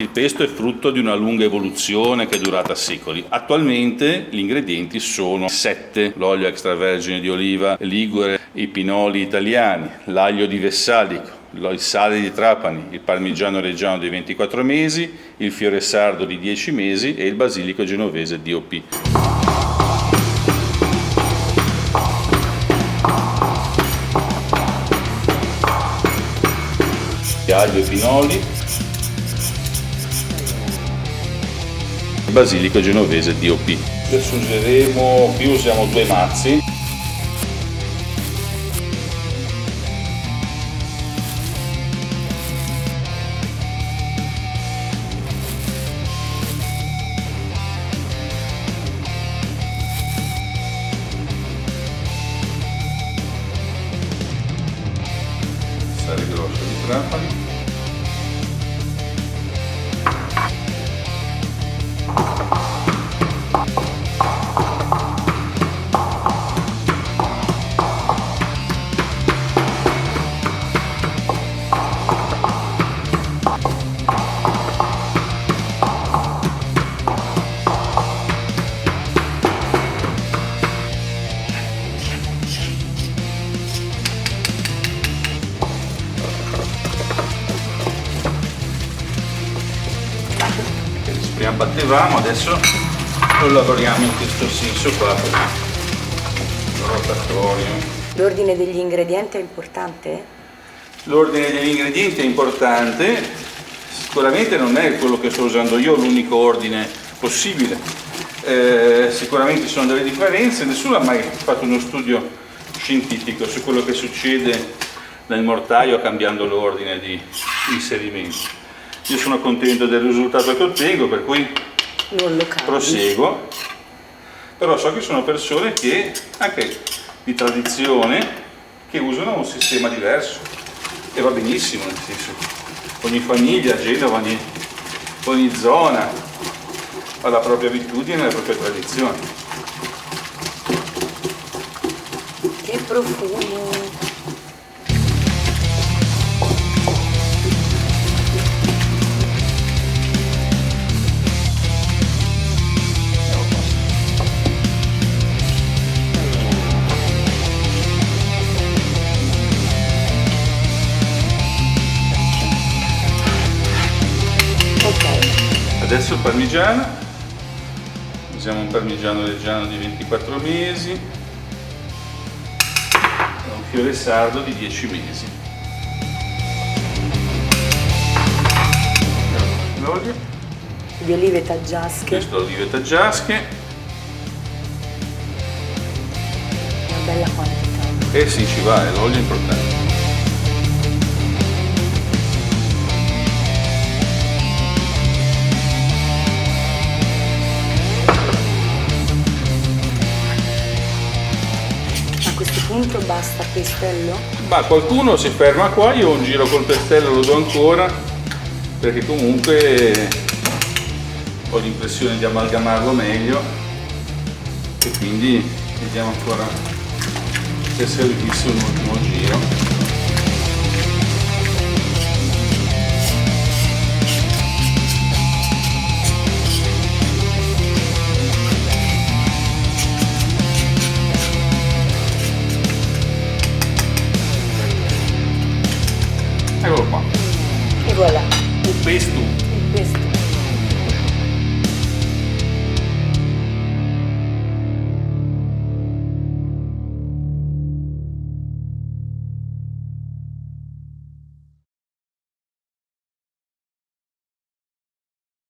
Il pesto è frutto di una lunga evoluzione che è durata secoli. Attualmente gli ingredienti sono 7: l'olio extravergine di oliva ligure, i pinoli italiani, l'aglio di Vessalico, il sale di Trapani, il parmigiano reggiano di 24 mesi, il fiore sardo di 10 mesi e il basilico genovese DOP. Aglio e pinoli, basilico genovese DOP. Aggiungeremo, qui usiamo 2 mazzi. Sale grosso di Trapani. Prima battevamo, adesso lo lavoriamo in questo senso qua, rotatorio. L'ordine degli ingredienti è importante? L'ordine degli ingredienti è importante, sicuramente non è quello che sto usando io l'unico ordine possibile, sicuramente ci sono delle differenze, nessuno ha mai fatto uno studio scientifico su quello che succede nel mortaio cambiando l'ordine di inserimento. Io sono contento del risultato che ottengo, per cui non lo cambio. Proseguo, però so che sono persone che, anche di tradizione, che usano un sistema diverso e va benissimo, nel senso, ogni famiglia, Genova, ogni zona ha la propria abitudine e la propria tradizione. Che profumo! Adesso il parmigiano, usiamo un parmigiano reggiano di 24 mesi e un fiore sardo di 10 mesi. L'olio. Di olive taggiasche. Questo olive taggiasche. Una bella quantità. Eh sì, ci va, l'olio è importante. A questo punto basta pestello? Ma qualcuno si ferma qua, io un giro col pestello lo do ancora, perché comunque ho l'impressione di amalgamarlo meglio e quindi vediamo ancora se servisse un ultimo giro.